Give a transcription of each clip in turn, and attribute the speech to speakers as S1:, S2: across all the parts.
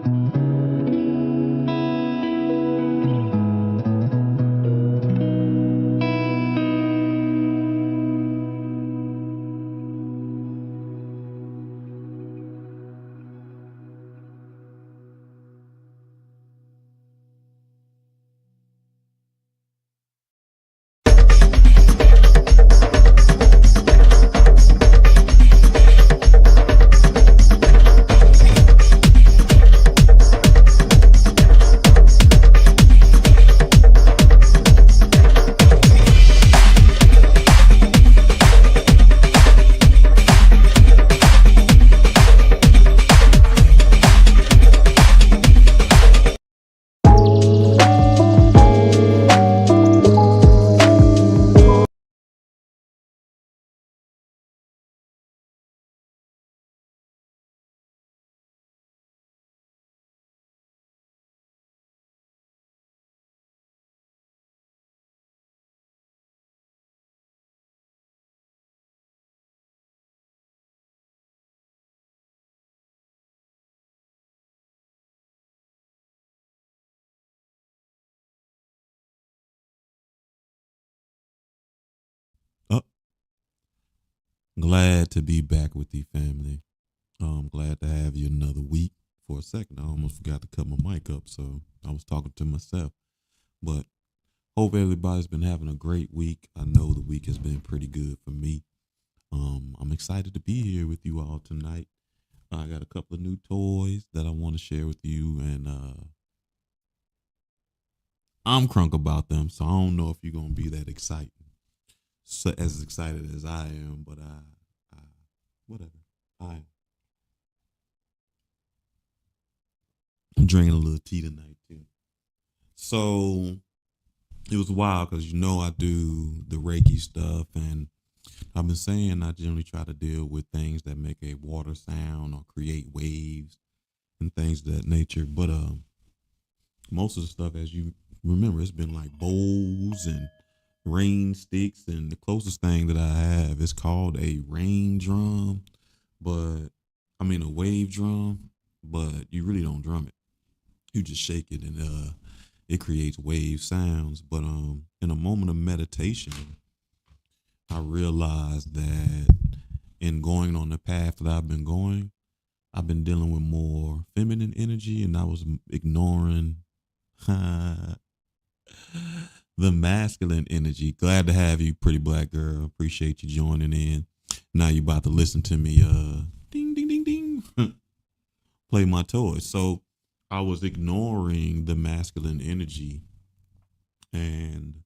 S1: Oh, glad to be back with the family. I'm glad to have you another week. For a second, I almost forgot to cut my mic up, so I was talking to myself. But hope everybody's been having a great week. I know the week has been pretty good for me. I'm excited to be here with you all tonight. I got a couple of new toys that I want to share with you, and I'm crunk about them, so I don't know if you're gonna be that excited, so as excited as I am. But I whatever. I I'm drinking a little tea tonight too. So it was wild because I do the Reiki stuff, and I've been saying I generally try to deal with things that make a water sound or create waves and things of that nature. But most of the stuff, as you remember, it's been like bowls and rain sticks, and the closest thing that I have is called a rain drum, but I mean a wave drum, but you really don't drum it. You just shake it, and it creates wave sounds. But in a moment of meditation, I realized that in going on the path that I've been going, I've been dealing with more feminine energy, and I was ignoring the masculine energy. Glad to have you, pretty black girl. Appreciate you joining in. Now you about to listen to me ding ding ding ding play my toys. So I was ignoring the masculine energy, and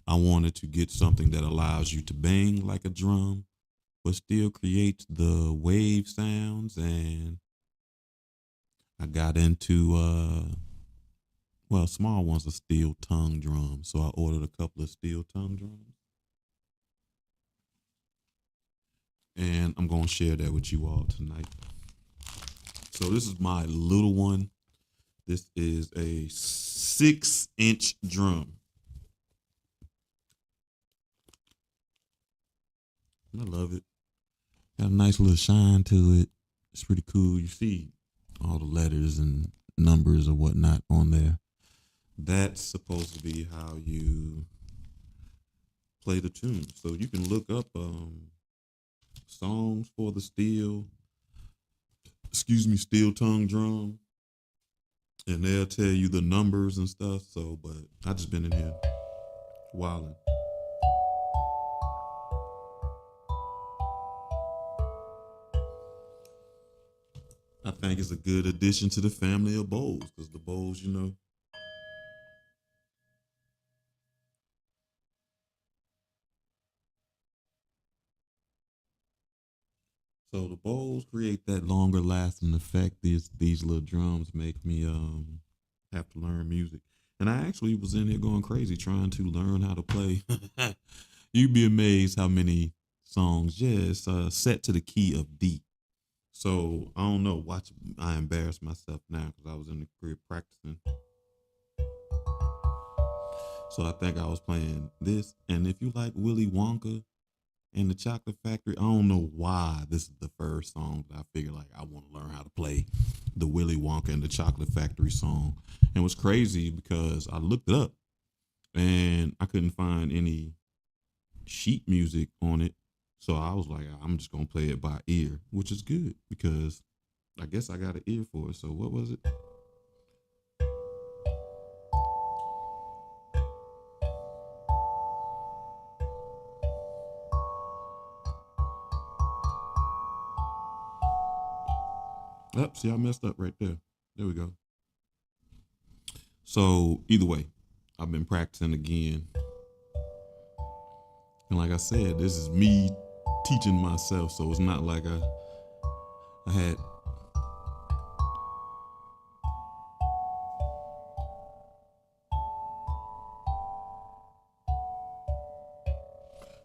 S1: I wanted to get something that allows you to bang like a drum but still creates the wave sounds. And I got into well, small ones are steel tongue drums. So I ordered a couple of steel tongue drums, and I'm gonna share that with you all tonight. So this is my little one. This is a 6-inch drum. I love it. Got a nice little shine to it. It's pretty cool. You see all the letters and numbers or whatnot on there. That's supposed to be how you play the tune. So you can look up songs for the steel tongue drum, and they'll tell you the numbers and stuff. So, but I just been in here wilding. I think it's a good addition to the family of bowls because the bowls, so the bowls create that longer lasting effect. These little drums make me have to learn music. And I actually was in here going crazy trying to learn how to play. You'd be amazed how many songs. Yeah, it's set to the key of D. So I don't know. Watch, I embarrass myself now because I was in the crib practicing. So I think I was playing this. And if you like Willy Wonka and the Chocolate Factory. I don't know why this is the first song that I figured like I want to learn how to play the Willy Wonka and the Chocolate Factory song. And it was crazy because I looked it up and I couldn't find any sheet music on it. So I was like, I'm just gonna play it by ear, which is good because I guess I got an ear for it. So what was it? Oh, see, I messed up right there. There we go. So either way, I've been practicing again. And like I said, this is me teaching myself. So it's not like I had.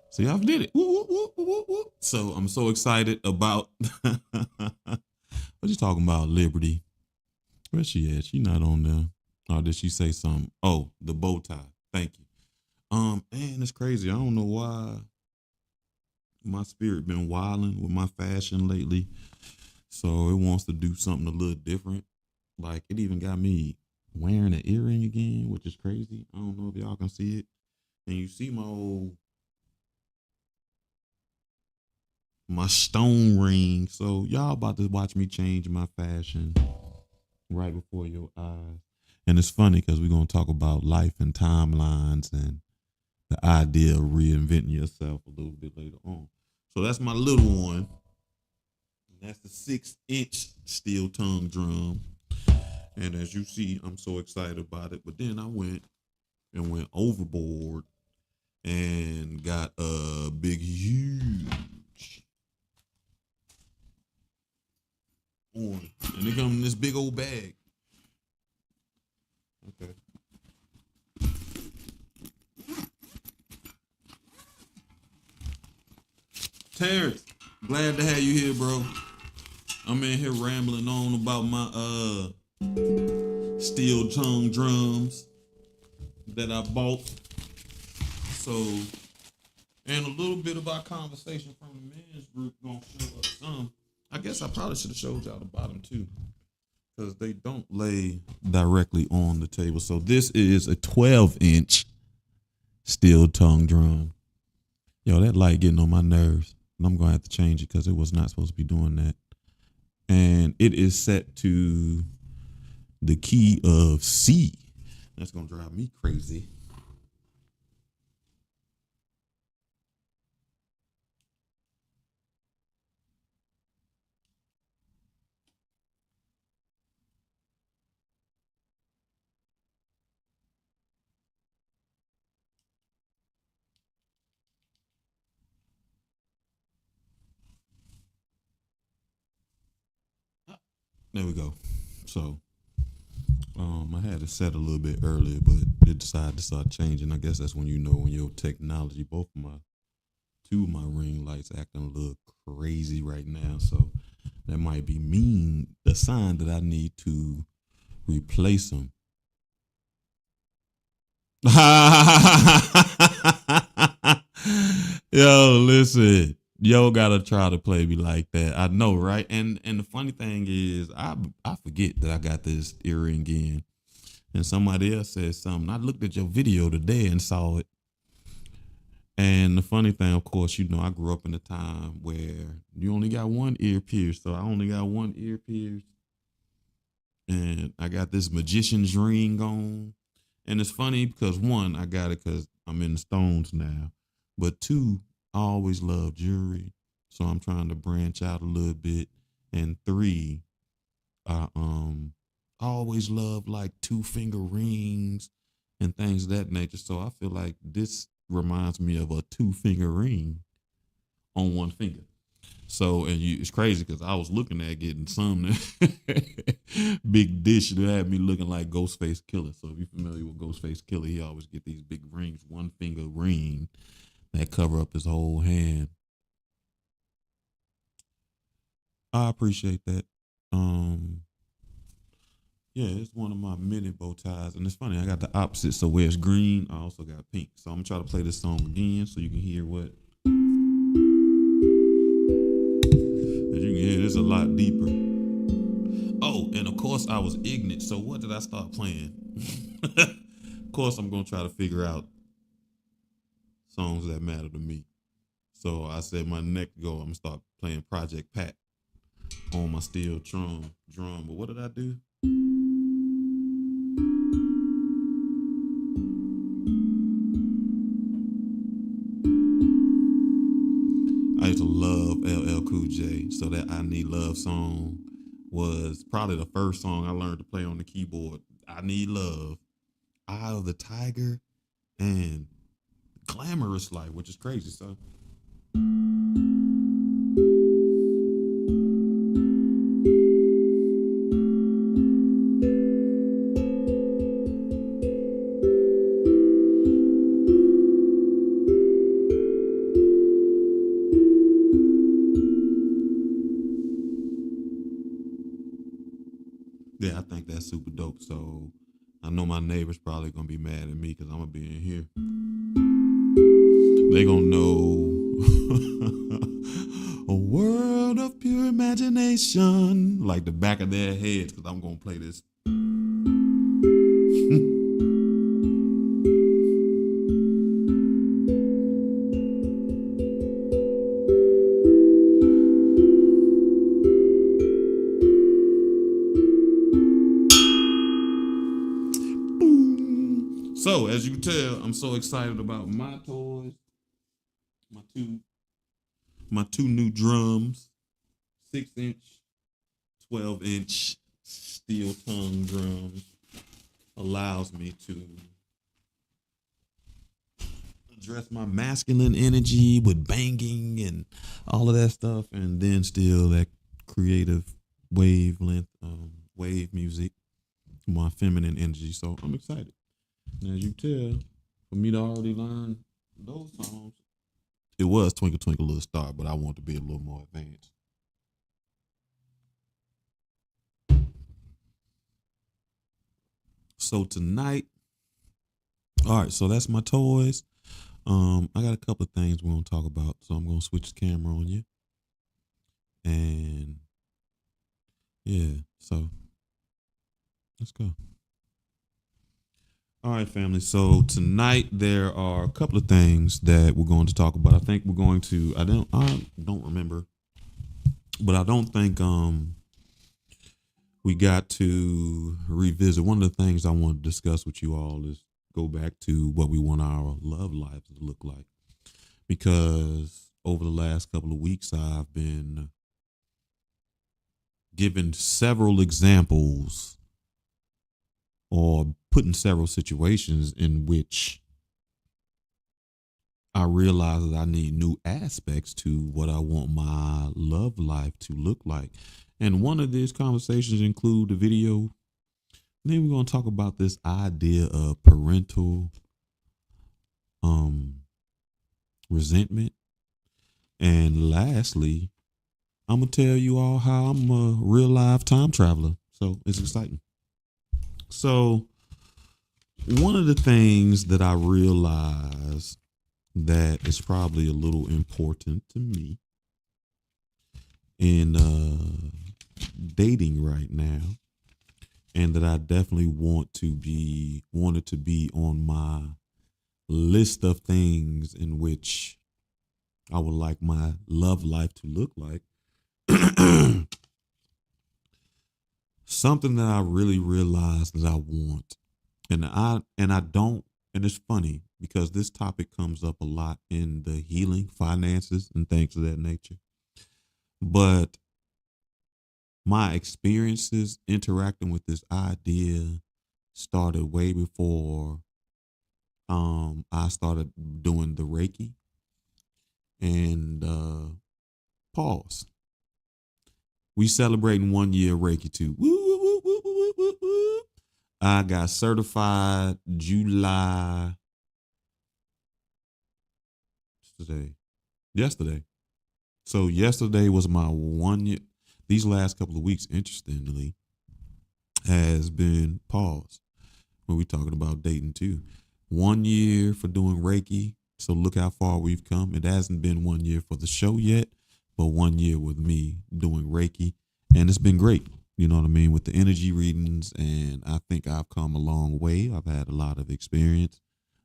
S1: See, I've did it. Woo, woo, woo, woo, woo. So I'm so excited about. What you talking about, Liberty? Where's she at? She not on there. Or did she say something? Oh, the bow tie. Thank you. Man, it's crazy. I don't know why my spirit been wilding with my fashion lately. So it wants to do something a little different. Like it even got me wearing an earring again, which is crazy. I don't know if y'all can see it. And you see my stone ring. So y'all about to watch me change my fashion right before your eyes. And it's funny because we're gonna talk about life and timelines and the idea of reinventing yourself a little bit later on. So that's my little one. That's the 6-inch steel tongue drum. And as you see, I'm so excited about it. But then I went overboard and got a big, huge one. And it comes in this big old bag. Okay. Terrence, glad to have you here, bro. I'm in here rambling on about my steel tongue drums that I bought. So, and a little bit of our conversation from the men's group gonna show up some. I guess I probably should have showed y'all the bottom too, because they don't lay directly on the table. So this is a 12-inch steel tongue drum. Yo, that light getting on my nerves. And I'm gonna have to change it because it was not supposed to be doing that. And it is set to the key of C. That's gonna drive me crazy. There we go. So I had it set a little bit earlier, but it decided to start changing. I guess that's when you know when your technology, both of my two of my ring lights acting a little crazy right now. So that might be mean a sign that I need to replace them. Yo, listen. Yo gotta try to play me like that. I know, right? And the funny thing is I forget that I got this earring in. And somebody else said something. I looked at your video today and saw it. And the funny thing, of course, you know, I grew up in a time where you only got one ear pierced. So I only got one ear pierced. And I got this magician's ring on. And it's funny because one, I got it because I'm in the Stones now. But two, I always loved jewelry. So I'm trying to branch out a little bit. And three, I always loved like 2-finger rings and things of that nature. So I feel like this reminds me of a 2-finger ring on one finger. So and you, it's crazy because I was looking at getting some big dish that had me looking like Ghostface Killer. So if you're familiar with Ghostface Killer, he always get these big rings, 1-finger ring that cover up his whole hand. I appreciate that. Um, yeah, it's one of my mini bow ties, and it's funny. I got the opposite, so where it's green, I also got pink. So I'm gonna try to play this song again so you can hear what. it's a lot deeper. Oh, and of course I was ignorant. So what did I start playing? Of course I'm gonna try to figure out songs that matter to me. So I said my next goal, I'm gonna start playing Project Pat on my steel drum. But what did I do? I used to love LL Cool J. So that I Need Love song was probably the first song I learned to play on the keyboard. I Need Love, Eye of the Tiger, and Glamorous Life, which is crazy. So yeah, I think that's super dope. So I know my neighbors probably gonna be mad at me because I'm gonna be in here. They gonna know a world of pure imagination like the back of their heads because I'm gonna play this. Boom. So as you can tell, I'm so excited about my toys, my two my two new drums, 6-inch, 12-inch steel tongue drums allows me to address my masculine energy with banging and all of that stuff, and then still that creative wavelength, wave music, my feminine energy. So I'm excited. And as you tell, for me to already learn those songs, it was Twinkle Twinkle Little Star, but I want to be a little more advanced. So tonight, all right, so that's my toys. I got a couple of things we're gonna talk about. So I'm gonna switch the camera on you. And yeah, so let's go. All right, family. So tonight there are a couple of things that we're going to talk about. I think we're going to I don't remember, but I don't think we got to revisit. One of the things I want to discuss with you all is go back to what we want our love lives to look like. Because over the last couple of weeks, I've been given several examples or put in several situations in which I realize that I need new aspects to what I want my love life to look like. And one of these conversations include the video. Then we're going to talk about this idea of parental resentment. And lastly, I'm going to tell you all how I'm a real life time traveler. So it's exciting. So one of the things that I realize that is probably a little important to me in dating right now, and that I definitely wanted to be on my list of things in which I would like my love life to look like. Something that I really realized that I want. And I don't, and it's funny because this topic comes up a lot in the healing, finances, and things of that nature. But my experiences interacting with this idea started way before I started doing the Reiki. And pause. We celebrating 1 year Reiki too. Woo, woo, woo, woo, woo, woo, woo. I got certified July. Yesterday. So yesterday was my 1 year. These last couple of weeks, interestingly, has been pause when we talking about dating too. 1 year for doing Reiki. So look how far we've come. It hasn't been 1 year for the show yet, for 1 year with me doing Reiki, and it's been great. You know what I mean, with the energy readings, and I think I've come a long way. I've had a lot of experience,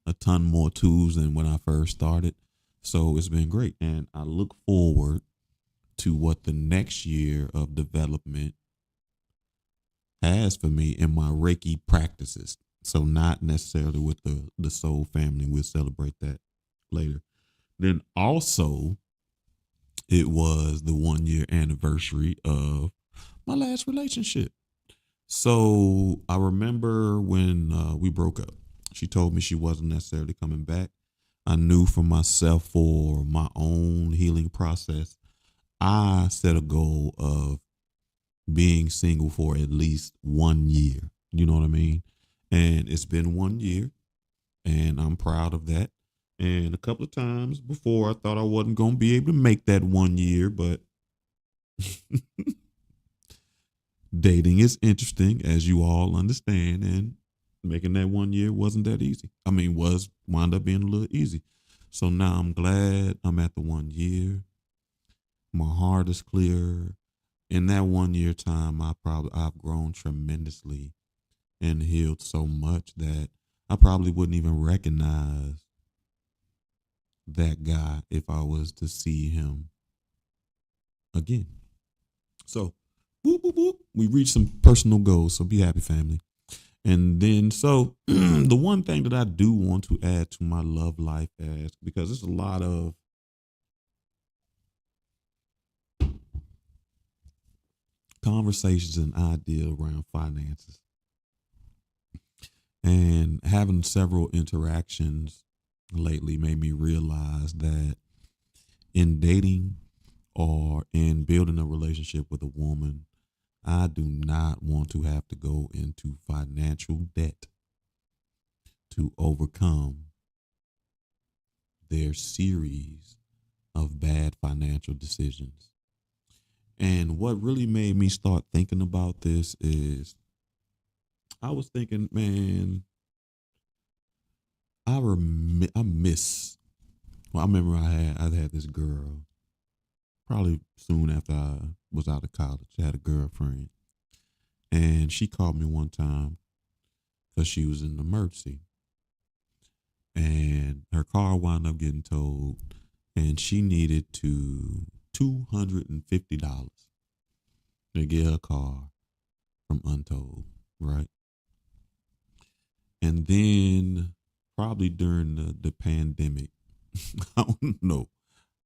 S1: a ton more tools than when I first started. So it's been great, and I look forward to what the next year of development has for me in my Reiki practices. So not necessarily with the soul family. We'll celebrate that later. Then also, it was the 1 year anniversary of my last relationship. So I remember when we broke up. She told me she wasn't necessarily coming back. I knew for myself, for my own healing process, I set a goal of being single for at least 1 year. You know what I mean? And it's been 1 year, and I'm proud of that. And a couple of times before, I thought I wasn't going to be able to make that 1 year, but dating is interesting, as you all understand, and making that 1 year wasn't that easy. I mean, was wound up being a little easy. So now I'm glad I'm at the 1 year. My heart is clear. In that 1 year time, I've grown tremendously and healed so much that I probably wouldn't even recognize that guy if I was to see him again. So, whoop, whoop, whoop, we reached some personal goals. So be happy, family. And then, so the one thing that I do want to add to my love life is because there's a lot of conversations and ideas around finances, and having several interactions lately made me realize that in dating or in building a relationship with a woman, I do not want to have to go into financial debt to overcome their series of bad financial decisions. And what really made me start thinking about this is I was thinking, man, I miss. Well, I remember I had this girl probably soon after I was out of college. I had a girlfriend, and she called me one time because she was in an emergency, and her car wound up getting towed, and she needed $250 to get her car from untold, right? And then probably during the pandemic, I don't know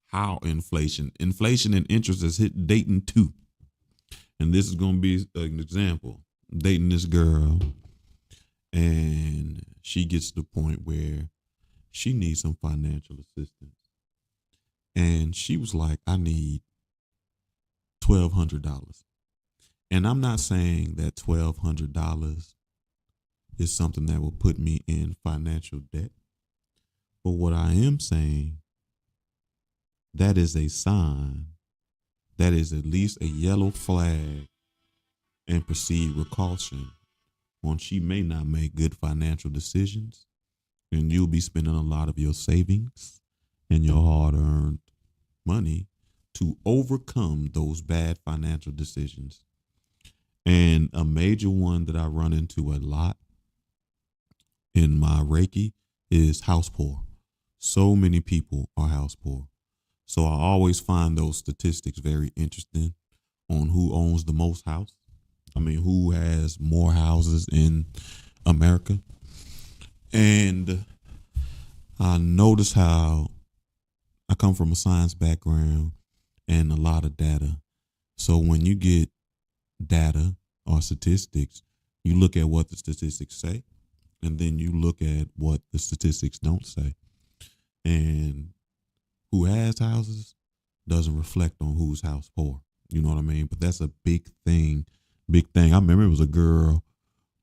S1: how inflation and interest has hit dating too. And this is going to be an example. Dating this girl, and she gets to the point where she needs some financial assistance. And she was like, I need $1,200. And I'm not saying that $1,200 is something that will put me in financial debt. But what I am saying, that is a sign, that is at least a yellow flag, and proceed with caution. On she may not make good financial decisions, and you'll be spending a lot of your savings and your hard-earned money to overcome those bad financial decisions. And a major one that I run into a lot in my Reiki is house poor. So many people are house poor. So I always find those statistics very interesting on who owns the most house. I mean, who has more houses in America. And I notice how I come from a science background and a lot of data. So when you get data or statistics, you look at what the statistics say, and then you look at what the statistics don't say. And who has houses doesn't reflect on who's house poor. You know what I mean? But that's a big thing. Big thing. I remember it was a girl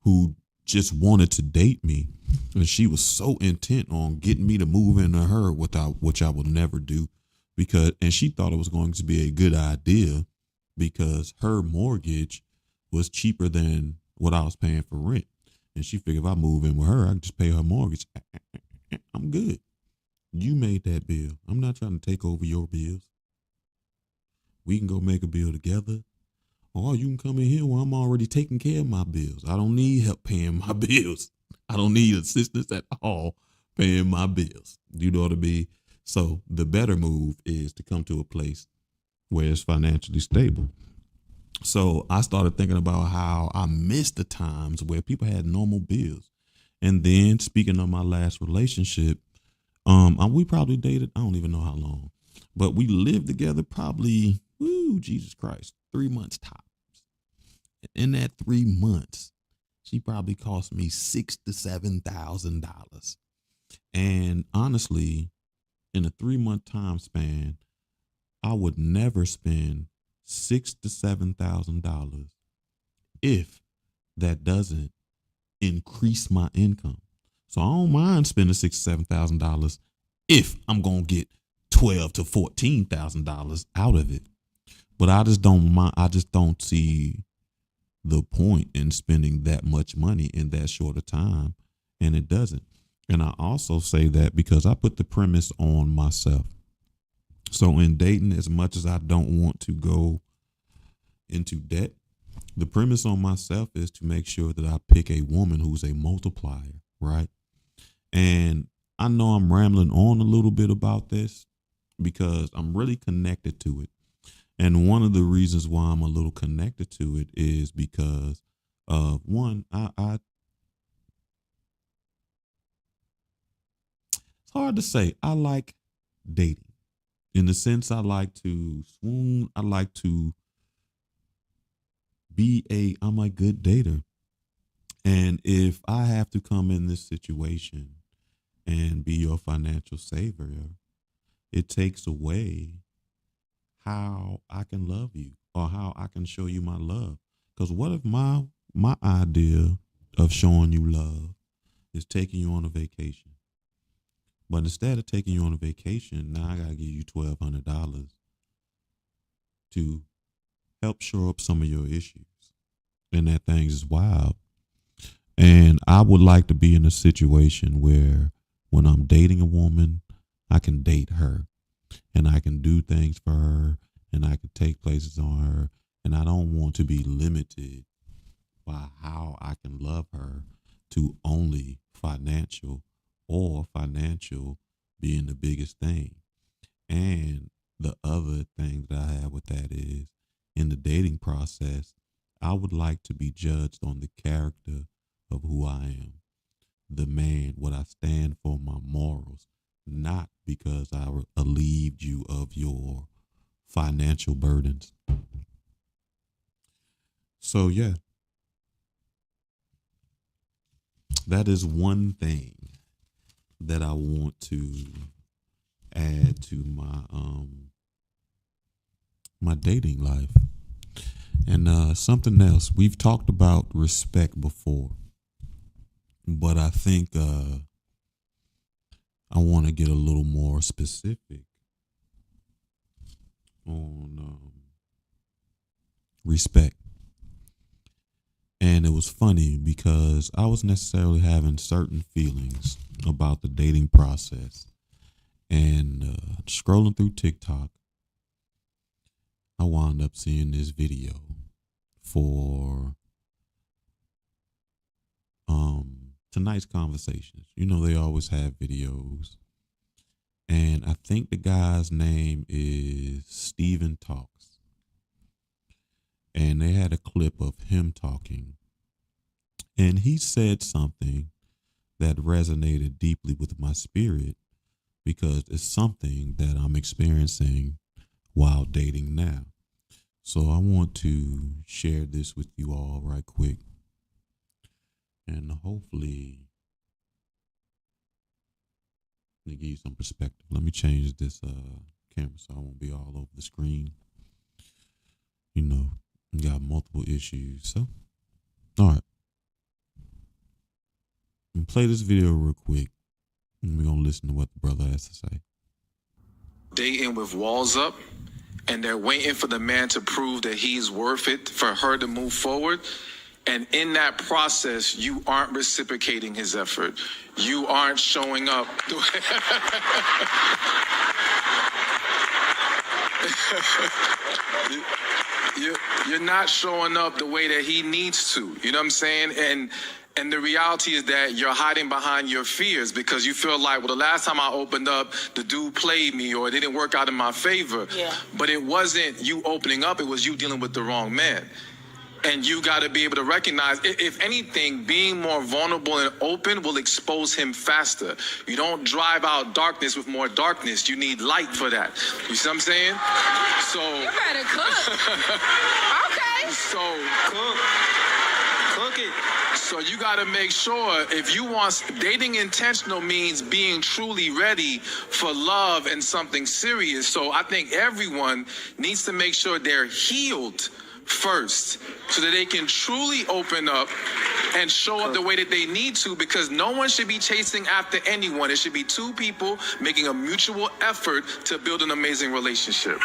S1: who just wanted to date me, and she was so intent on getting me to move into her, which I would never do, and she thought it was going to be a good idea because her mortgage was cheaper than what I was paying for rent. And she figured if I move in with her, I can just pay her mortgage. I'm good. You made that bill. I'm not trying to take over your bills. We can go make a bill together. Or you can come in here where I'm already taking care of my bills. I don't need help paying my bills. I don't need assistance at all paying my bills. You know what I mean? So the better move is to come to a place where it's financially stable. So I started thinking about how I missed the times where people had normal bills. And then speaking of my last relationship, we probably dated, I don't even know how long, but we lived together probably, Jesus Christ, 3 months tops. In that 3 months, she probably cost me $6,000 to $7,000. And honestly, in a 3 month time span, I would never spend $6,000 to $7,000 if that doesn't increase my income. So I don't mind spending $6,000 to $7,000 if I'm gonna get $12,000 to $14,000 out of it. But I just don't mind. I just don't see the point in spending that much money in that short a time, and it doesn't. And I also say that because I put the premise on myself. So in dating, as much as I don't want to go into debt, the premise on myself is to make sure that I pick a woman who's a multiplier, right? And I know I'm rambling on a little bit about this because I'm really connected to it. And one of the reasons why I'm a little connected to it is because of one, it's hard to say. I like dating in the sense I like to swoon. I like to I'm a good dater. And if I have to come in this situation and be your financial savior, it takes away how I can love you or how I can show you my love. Because what if my idea of showing you love is taking you on a vacation? But instead of taking you on a vacation, now I gotta give you $1,200 to help shore up some of your issues. And that thing is wild. And I would like to be in a situation where when I'm dating a woman, I can date her and I can do things for her and I can take places on her. And I don't want to be limited by how I can love her to only financial or financial being the biggest thing. And the other thing that I have with that is in the dating process, I would like to be judged on the character of who I am, the man, what I stand for, my morals, not because I relieved you of your financial burdens. So, yeah, that is one thing that I want to add to my dating life. And something else, we've talked about respect before, but I think I want to get a little more specific on respect. And it was funny because I was necessarily having certain feelings about the dating process. And scrolling through TikTok, I wound up seeing this video for tonight's conversations. You know, they always have videos. And I think the guy's name is Steven Talks. And they had a clip of him talking. And he said something that resonated deeply with my spirit because it's something that I'm experiencing while dating now. So I want to share this with you all right quick. And hopefully, to give you some perspective. Let me change this camera so I won't be all over the screen. You know, we got multiple issues. So, all right. I'm gonna play this video real quick. And we're gonna listen to what the brother has to say.
S2: Dating with walls up, and they're waiting for the man to prove that he's worth it for her to move forward. And in that process, you aren't reciprocating his effort. You aren't showing up. You're not showing up the way that he needs to. You know what I'm saying? And the reality is that you're hiding behind your fears because you feel like, well, the last time I opened up, the dude played me or it didn't work out in my favor.
S3: Yeah.
S2: But it wasn't you opening up, it was you dealing with the wrong man. And you got to be able to recognize, if anything, being more vulnerable and open will expose him faster. You don't drive out darkness with more darkness. You need light for that. You see what I'm saying? So.
S3: You better cook. Okay.
S2: So.
S4: Cook it.
S2: So you got to make sure if you want dating intentional means being truly ready for love and something serious. So I think everyone needs to make sure they're healed first so that they can truly open up and show up the way that they need to, because no one should be chasing after anyone. It should be two people making a mutual effort to build an amazing relationship.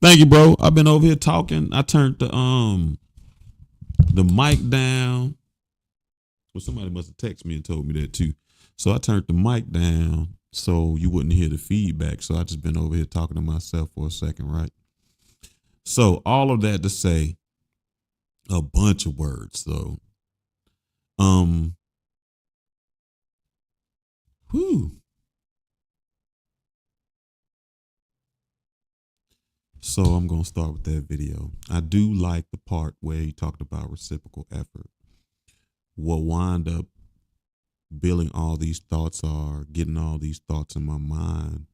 S1: Thank you, bro. I've been over here talking. I turned the mic down. Well, somebody must have texted me and told me that too. So I turned the mic down so you wouldn't hear the feedback. So I just been over here talking to myself for a second, right? So all of that to say a bunch of words though. Whew. So I'm gonna start with that video. I do like the part where he talked about reciprocal effort. What wind up building all these thoughts are getting all these thoughts in my mind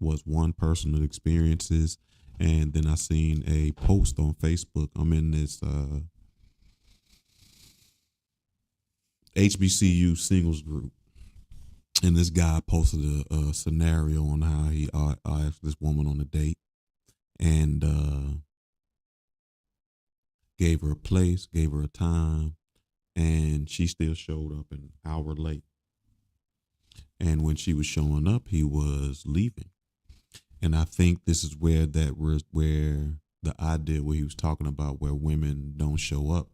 S1: was one personal experiences, and then I seen a post on Facebook. I'm in this HBCU singles group, and this guy posted a scenario on how he asked this woman on a date, and gave her a place, gave her a time, and she still showed up an hour late. And when she was showing up, he was leaving. And I think this is where where the idea where he was talking about where women don't show up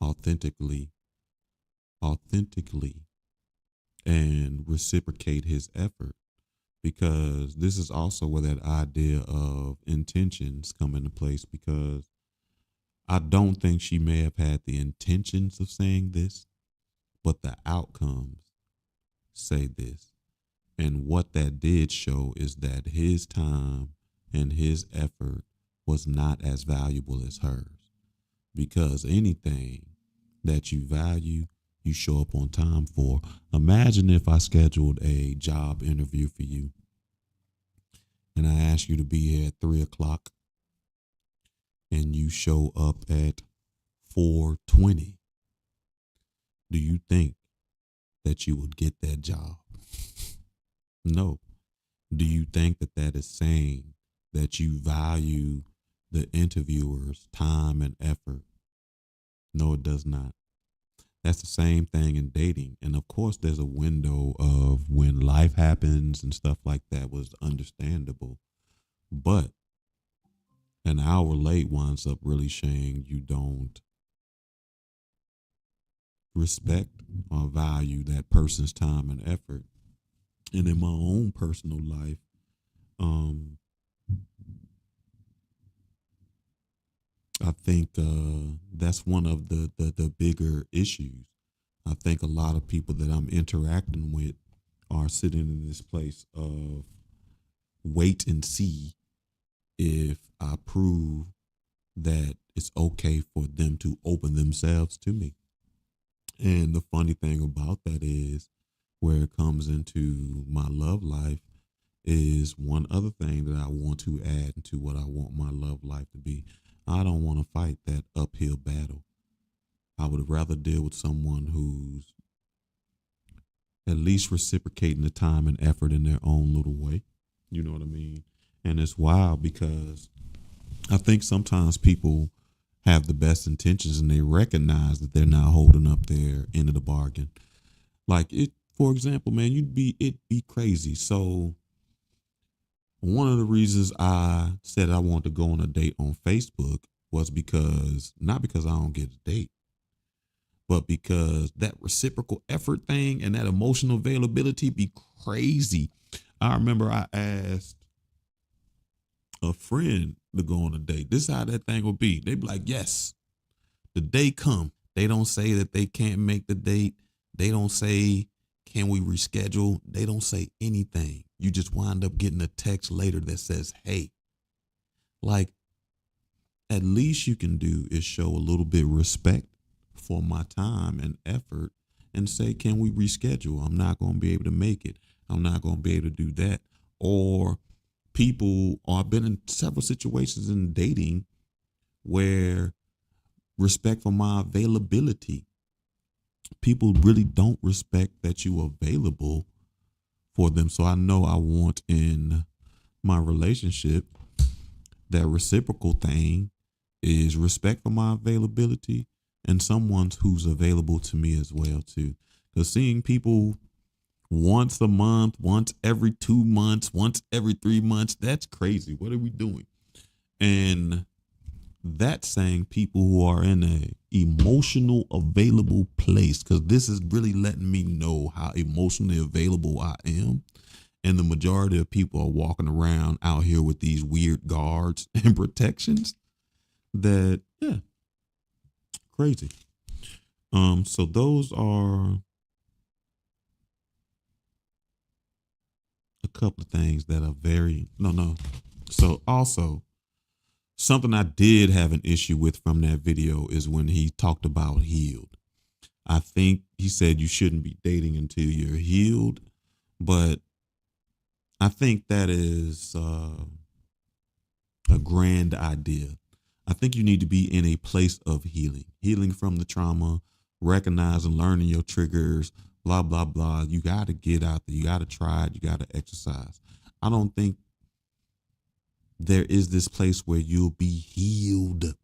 S1: authentically and reciprocate his effort, because this is also where that idea of intentions come into place, because I don't think she may have had the intentions of saying this, but the outcomes say this. And what that did show is that his time and his effort was not as valuable as hers, because anything that you value, you show up on time for. Imagine if I scheduled a job interview for you and I asked you to be here at 3:00 and you show up at 4:20. Do you think that you would get that job? No. Do you think that that is saying that you value the interviewer's time and effort? No, it does not. That's the same thing in dating. And of course, there's a window of when life happens and stuff like that was understandable. But an hour late winds up really saying you don't respect or value that person's time and effort. And in my own personal life, I think that's one of the bigger issues. I think a lot of people that I'm interacting with are sitting in this place of wait and see if I prove that it's okay for them to open themselves to me. And the funny thing about that is where it comes into my love life is one other thing that I want to add to what I want my love life to be. I don't want to fight that uphill battle. I would rather deal with someone who's at least reciprocating the time and effort in their own little way. You know what I mean? And it's wild because I think sometimes people have the best intentions and they recognize that they're not holding up their end of the bargain. Like it, for example, man, it'd be crazy. So one of the reasons I said I wanted to go on a date on Facebook was not because I don't get a date, but because that reciprocal effort thing and that emotional availability be crazy. I remember I asked a friend to go on a date. This is how that thing will be. They be like, yes, the day come. They don't say that they can't make the date. They don't say, can we reschedule? They don't say anything. You just wind up getting a text later that says, hey, like at least you can do is show a little bit of respect for my time and effort and say, can we reschedule? I'm not going to be able to make it. I'm not going to be able to do that. Or I've been in several situations in dating where respect for my availability. People really don't respect that you are available for them. So I know I want in my relationship that reciprocal thing is respect for my availability and someone who's available to me as well too. Because seeing people once a month, once every 2 months, once every 3 months, that's crazy. What are we doing? And that's saying people who are in a emotional available place, because this is really letting me know how emotionally available I am. And the majority of people are walking around out here with these weird guards and protections that, yeah, crazy. So those are a couple of things that are very, no. So also, something I did have an issue with from that video is when he talked about healed. I think he said you shouldn't be dating until you're healed, but I think that is a grand idea. I think you need to be in a place of healing from the trauma, recognizing, learning your triggers, blah, blah, blah. You got to get out there. You got to try it. You got to exercise. I don't think there is this place where you'll be healed.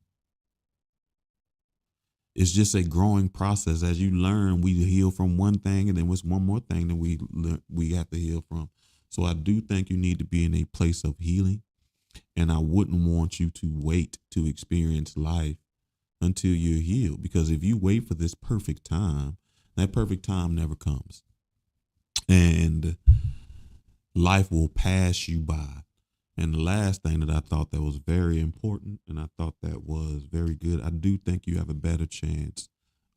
S1: It's just a growing process. As you learn, we heal from one thing, and then there's one more thing that we have to heal from. So I do think you need to be in a place of healing, and I wouldn't want you to wait to experience life until you're healed, because if you wait for this perfect time, that perfect time never comes, and life will pass you by. And the last thing that I thought that was very important, and I thought that was very good, I do think you have a better chance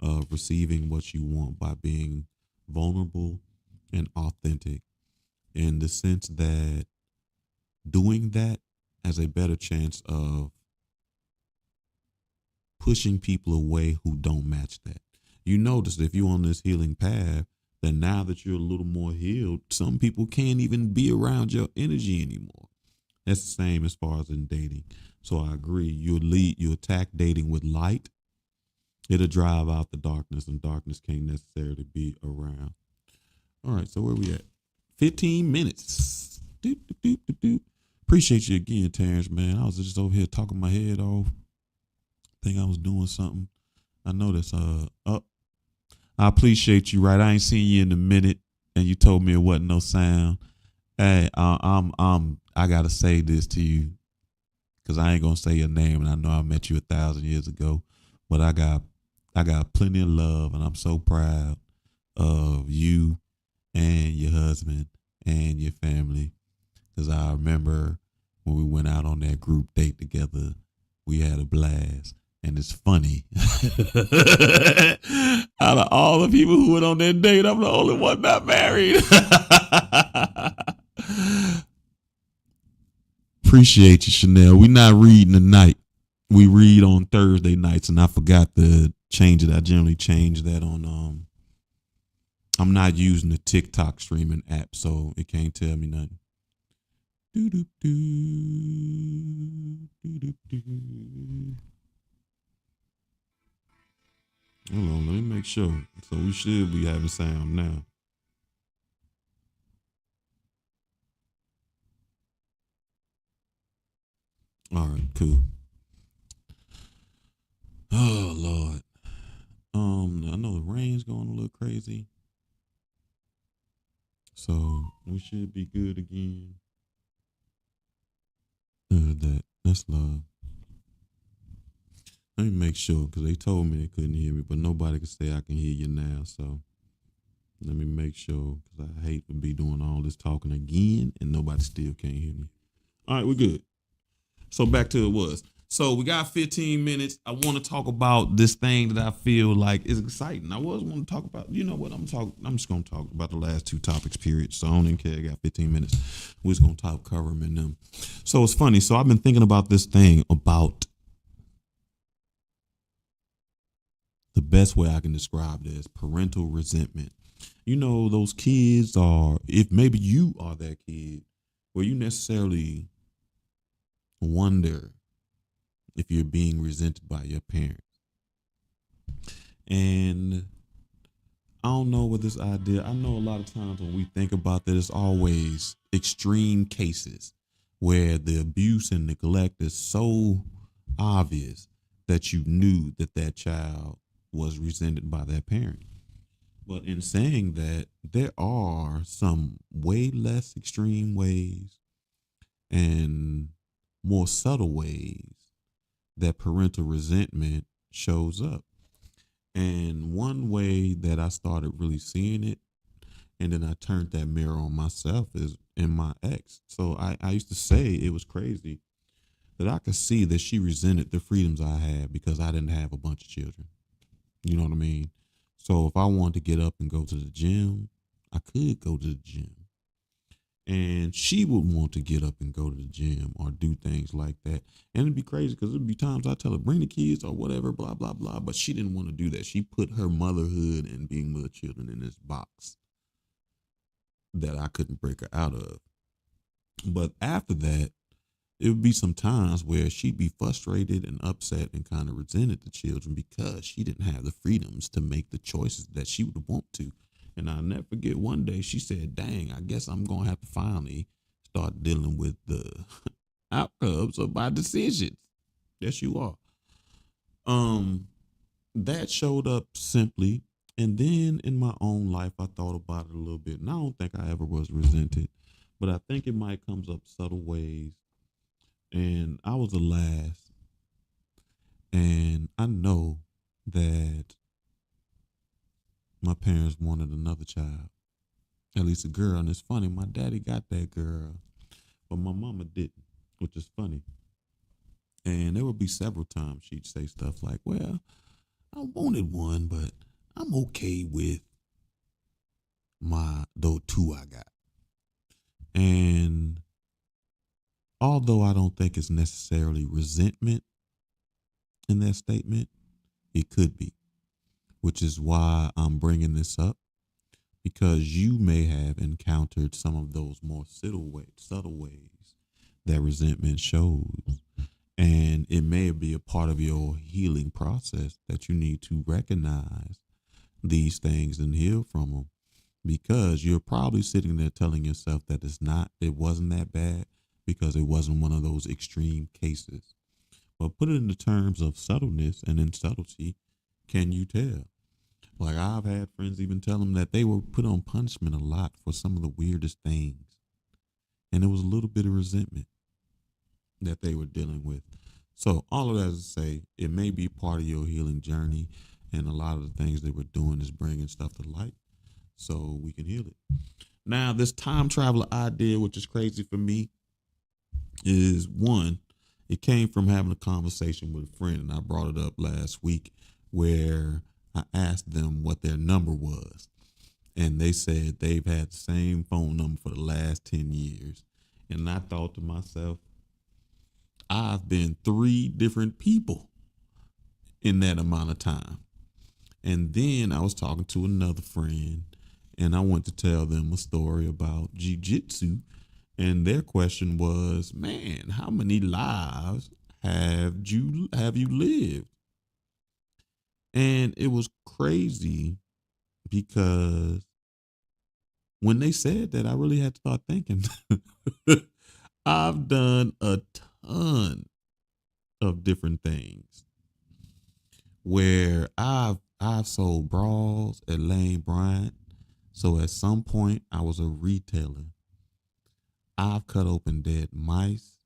S1: of receiving what you want by being vulnerable and authentic, in the sense that doing that has a better chance of pushing people away who don't match that. You notice that if you're on this healing path, then now that you're a little more healed, some people can't even be around your energy anymore. That's the same as far as in dating. So I agree. You attack dating with light. It'll drive out the darkness, and darkness can't necessarily be around. All right, so where we at? 15 minutes. Doop, doop, doop, doop, doop. Appreciate you again, Terrence, man. I was just over here talking my head off. Think I was doing something. I noticed. I appreciate you, right? I ain't seen you in a minute, and you told me it wasn't no sound. Hey, I gotta say this to you, because I ain't gonna say your name, and I know I met you 1,000 years ago, but I got plenty of love, and I'm so proud of you and your husband and your family, because I remember when we went out on that group date together, we had a blast. And it's funny. Out of all the people who went on that date, I'm the only one not married. Appreciate you, Chanel. We're not reading tonight. We read on Thursday nights, and I forgot to change it. I generally change that on I'm not using the TikTok streaming app, so it can't tell me nothing. Do do do do do do. Hold on, let me make sure. So we should be having sound now. All right, cool. Oh Lord. I know the rain's going a little crazy. So we should be good again. That's love. Let me make sure, because they told me they couldn't hear me, but nobody could say I can hear you now. So let me make sure, because I hate to be doing all this talking again and nobody still can't hear me. All right, we're good. So back to it was. So we got 15 minutes. I want to talk about this thing that I feel like is exciting. I was want to talk about, you know what, I'm just going to talk about the last two topics, period. So I don't even care. I got 15 minutes. We're just going to cover them in them. So it's funny. So I've been thinking about this thing about the best way I can describe it is parental resentment. You know, those kids are, if maybe you are that kid, where you necessarily wonder if you're being resented by your parents. And I don't know what this idea, I know a lot of times when we think about that, it's always extreme cases where the abuse and neglect is so obvious that you knew that that child was resented by their parent. But in saying that, there are some way less extreme ways, and more subtle ways that parental resentment shows up. And one way that I started really seeing it, and then I turned that mirror on myself, is in my ex. So I used to say it was crazy that I could see that she resented the freedoms I had because I didn't have a bunch of children. You know what I mean? So if I wanted to get up and go to the gym, I could go to the gym. And she would want to get up and go to the gym or do things like that. And it'd be crazy because it'd be times I tell her, bring the kids or whatever, blah, blah, blah. But she didn't want to do that. She put her motherhood and being with her children in this box that I couldn't break her out of. But after that, it would be some times where she'd be frustrated and upset and kind of resented the children because she didn't have the freedoms to make the choices that she would want to. And I'll never forget one day she said, dang, I guess I'm going to have to finally start dealing with the outcomes of my decisions. Yes, you are. That showed up simply. And then in my own life, I thought about it a little bit. And I don't think I ever was resented, but I think it might comes up subtle ways. And I was the last. And I know that my parents wanted another child, at least a girl. And it's funny, my daddy got that girl, but my mama didn't, which is funny. And there would be several times she'd say stuff like, well, I wanted one, but I'm okay with those two I got. And although I don't think it's necessarily resentment in that statement, it could be, which is why I'm bringing this up, because you may have encountered some of those more subtle ways that resentment shows. And it may be a part of your healing process that you need to recognize these things and heal from them, because you're probably sitting there telling yourself that it wasn't that bad because it wasn't one of those extreme cases. But put it in the terms of subtleness and in subtlety, can you tell? Like I've had friends even tell them that they were put on punishment a lot for some of the weirdest things. And it was a little bit of resentment that they were dealing with. So all of that is to say, it may be part of your healing journey. And a lot of the things they were doing is bringing stuff to light so we can heal it. Now, this time traveler idea, which is crazy for me, is one, it came from having a conversation with a friend, and I brought it up last week where I asked them what their number was. And they said they've had the same phone number for the last 10 years. And I thought to myself, I've been 3 different people in that amount of time. And then I was talking to another friend, and I went to tell them a story about jiu-jitsu. And their question was, man, how many lives have you lived? And it was crazy because when they said that, I really had to start thinking. I've done a ton of different things where I've sold bras at Lane Bryant. So at some point I was a retailer. I've cut open dead mice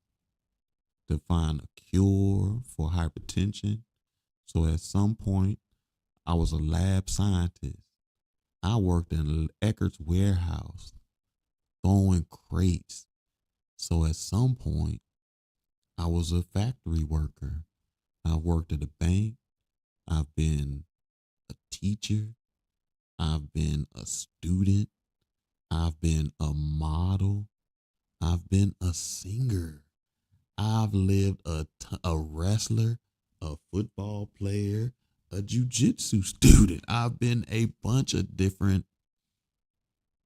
S1: to find a cure for hypertension. So at some point I was a lab scientist. I worked in Eckert's warehouse throwing crates. So at some point I was a factory worker. I worked at a bank. I've been a teacher. I've been a student. I've been a model. I've been a singer. I've lived a wrestler, a football player, a jiu-jitsu student. I've been a bunch of different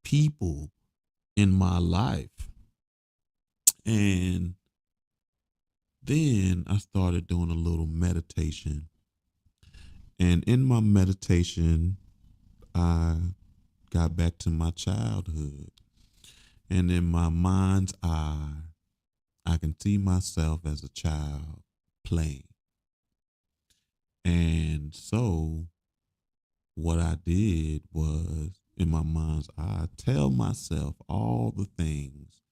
S1: people in my life. And then I started doing a little meditation. And in my meditation, I got back to my childhood. And in my mind's eye, I can see myself as a child playing. And so what I did was, in my mind's eye, tell myself all the things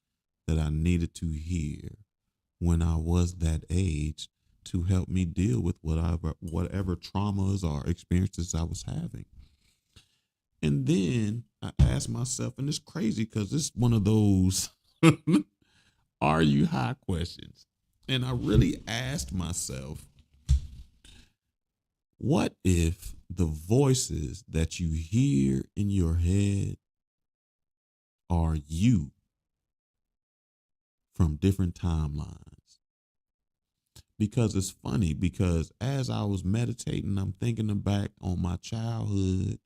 S1: that I needed to hear when I was that age to help me deal with whatever traumas or experiences I was having. And then I asked myself, and it's crazy because it's one of those are you high questions. And I really asked myself, what if the voices that you hear in your head are you from different timelines? Because it's funny, because as I was meditating, I'm thinking back on my childhood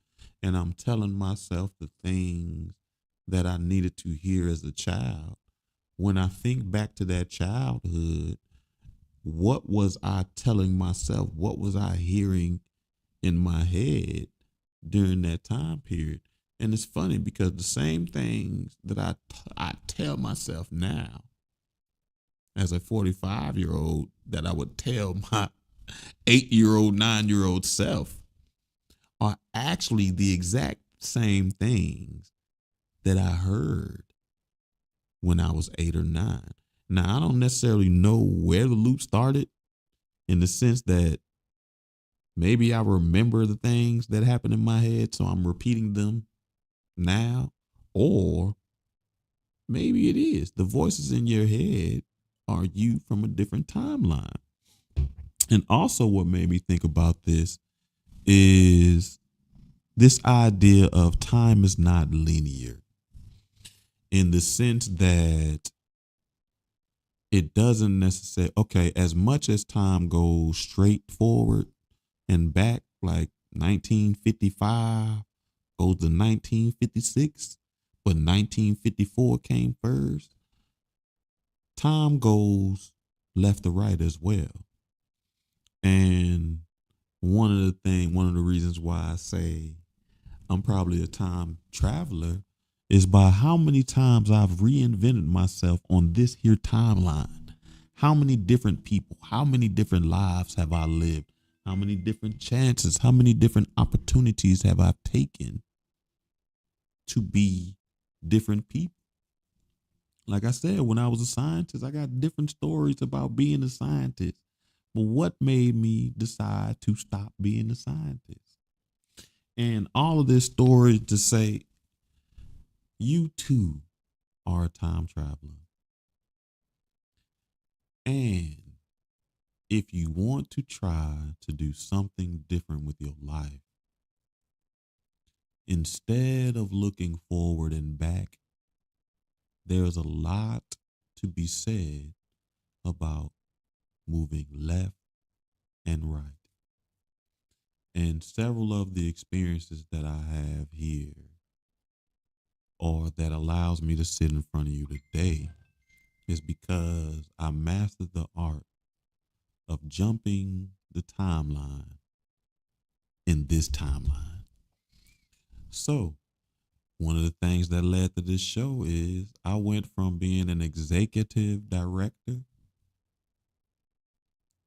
S1: and I'm telling myself the things that I needed to hear as a child. When I think back to that childhood, what was I telling myself? What was I hearing in my head during that time period? And it's funny because the same things that I tell myself now as a 45-year-old that I would tell my 8-year-old, 9-year-old self are actually the exact same things that I heard when I was 8 or 9. Now, I don't necessarily know where the loop started, in the sense that maybe I remember the things that happened in my head, so I'm repeating them now, or maybe it is the voices in your head are you from a different timeline. And also what made me think about this is this idea of time is not linear, in the sense that it doesn't necessarily, okay, as much as time goes straight forward and back, like 1955 goes to 1956, but 1954 came first, time goes left to right as well. And one of the reasons why I say I'm probably a time traveler is by how many times I've reinvented myself on this here timeline. How many different people, how many different lives have I lived? How many different chances, how many different opportunities have I taken to be different people? Like I said, when I was a scientist, I got different stories about being a scientist. But what made me decide to stop being a scientist? And all of this story to say, you too are a time traveler. And if you want to try to do something different with your life, instead of looking forward and back, there's a lot to be said about moving left and right. And several of the experiences that I have here, or that allows me to sit in front of you today, is because I mastered the art of jumping the timeline in this timeline. So, one of the things that led to this show is I went from being an executive director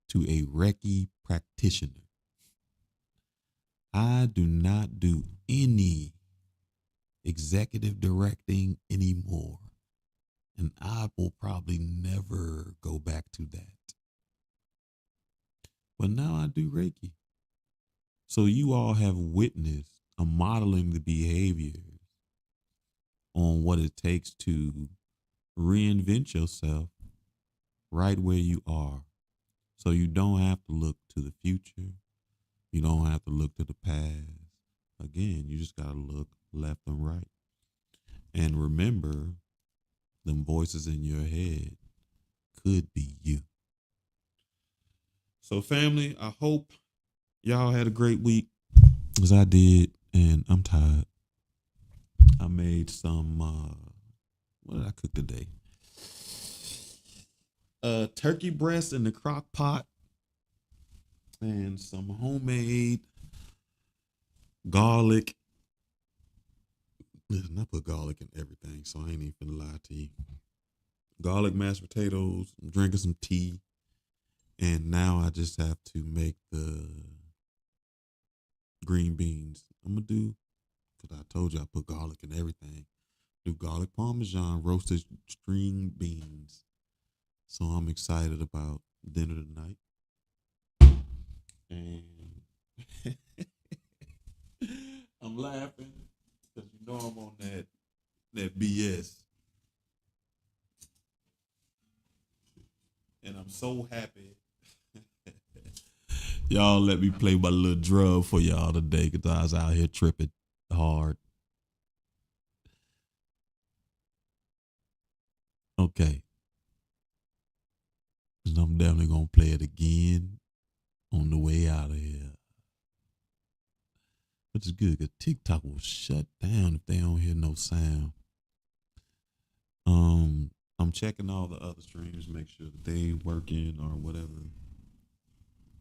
S1: to a Reiki practitioner. I do not do any executive directing anymore, and I will probably never go back to that. But now I do Reiki. So you all have witnessed a modeling the behaviors on what it takes to reinvent yourself right where you are. So you don't have to look to the future. You don't have to look to the past. Again, you just got to look left and right. And remember, them voices in your head could be you. So family, I hope y'all had a great week, as I did, and I'm tired. I made some, what did I cook today? Turkey breast in the crock pot and some homemade garlic. Listen, I put garlic in everything, so I ain't even finna lie to you. Garlic mashed potatoes, I'm drinking some tea, and now I just have to make the green beans. I'm gonna do, because I told you I put garlic in everything. Do garlic parmesan roasted string beans. So I'm excited about dinner tonight. And I'm laughing because you know I'm on that BS. And I'm so happy. Y'all let me play my little drum for y'all today because I was out here tripping hard. Okay. And I'm definitely going to play it again on the way out of here. Which is good because TikTok will shut down if they don't hear no sound. I'm checking all the other streams, make sure that they working or whatever.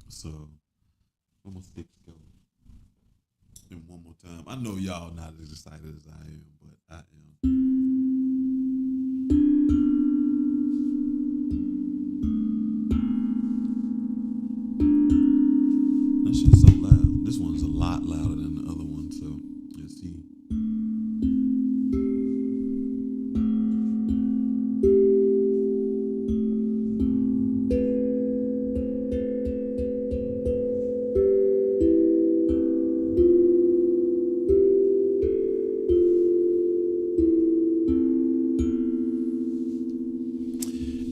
S1: So I'm gonna stick to go. And one more time. I know y'all not as excited as I am, but I am. That shit's so loud. This one's a lot louder than the other one, so let's see.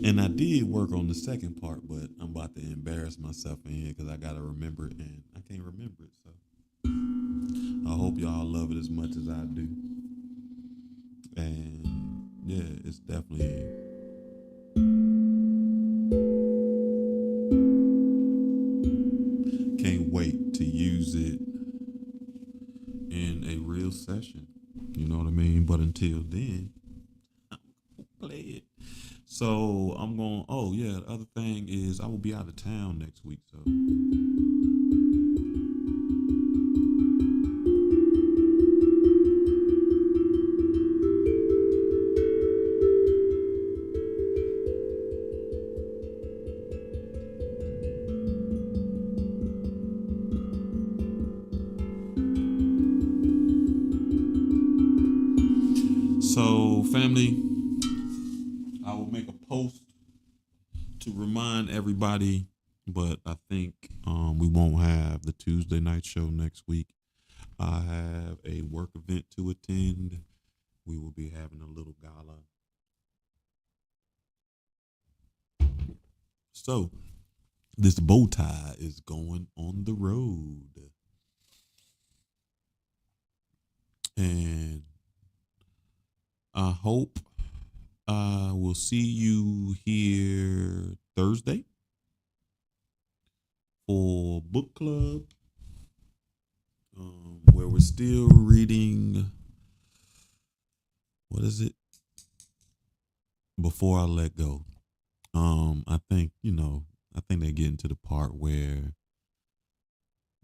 S1: And I did work on the second part, but I'm about to embarrass myself in here because I gotta remember it, and I can't remember it. So I hope y'all love it as much as I do. And yeah, it's definitely can't wait to use it in a real session. You know what I mean? But until then, I'm gonna play it. So I'm going. Oh yeah, the other thing is I will be out of town next week. So family, I will make a post to remind everybody, but I think we won't have the Tuesday night show next week. I have a work event to attend. We will be having a little gala. So this bow tie is going on the road. And I hope I will see you here Thursday for book club, where we're still reading. What is it? Before I Let Go. I think they're getting to the part where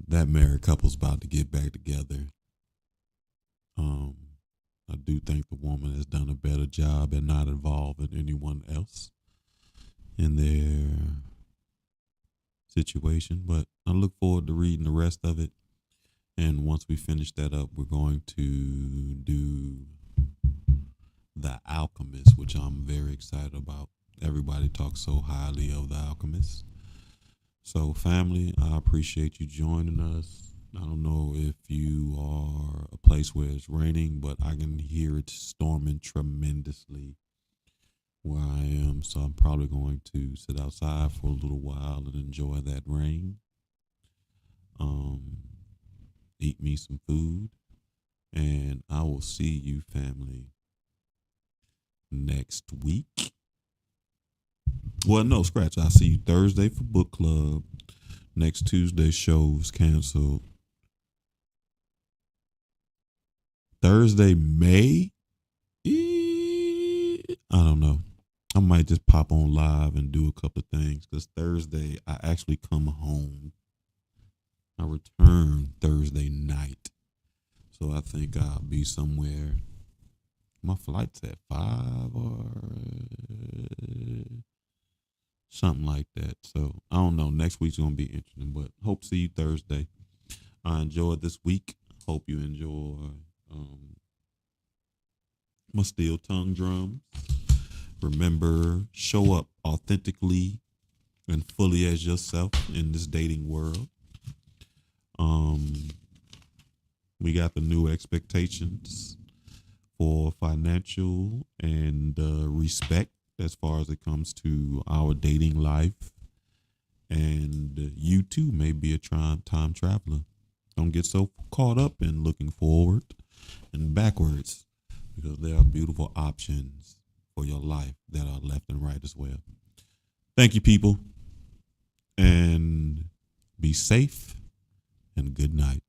S1: that married couple's about to get back together. I do think the woman has done a better job at not involving anyone else in their situation, but I look forward to reading the rest of it. And once we finish that up, we're going to do The Alchemist, which I'm very excited about. Everybody talks so highly of The Alchemist. So, family, I appreciate you joining us. I don't know if you are a place where it's raining, but I can hear it storming tremendously where I am. So I'm probably going to sit outside for a little while and enjoy that rain. Eat me some food. And I will see you, family, next week. Well, no, scratch. I'll see you Thursday for book club. Next Tuesday's show is canceled. Thursday, May? I don't know. I might just pop on live and do a couple of things because Thursday, I actually come home. I return Thursday night. So I think I'll be somewhere. My flight's at 5 or something like that. So I don't know. Next week's going to be interesting, but hope to see you Thursday. I enjoyed this week. Hope you enjoy my steel tongue drum. Remember, show up authentically and fully as yourself in this dating world. We got the new expectations for financial and respect as far as it comes to our dating life. And you too may be a time traveler. Don't get so caught up in looking forward and backwards, because there are beautiful options for your life that are left and right as well. Thank you, people, and be safe and good night.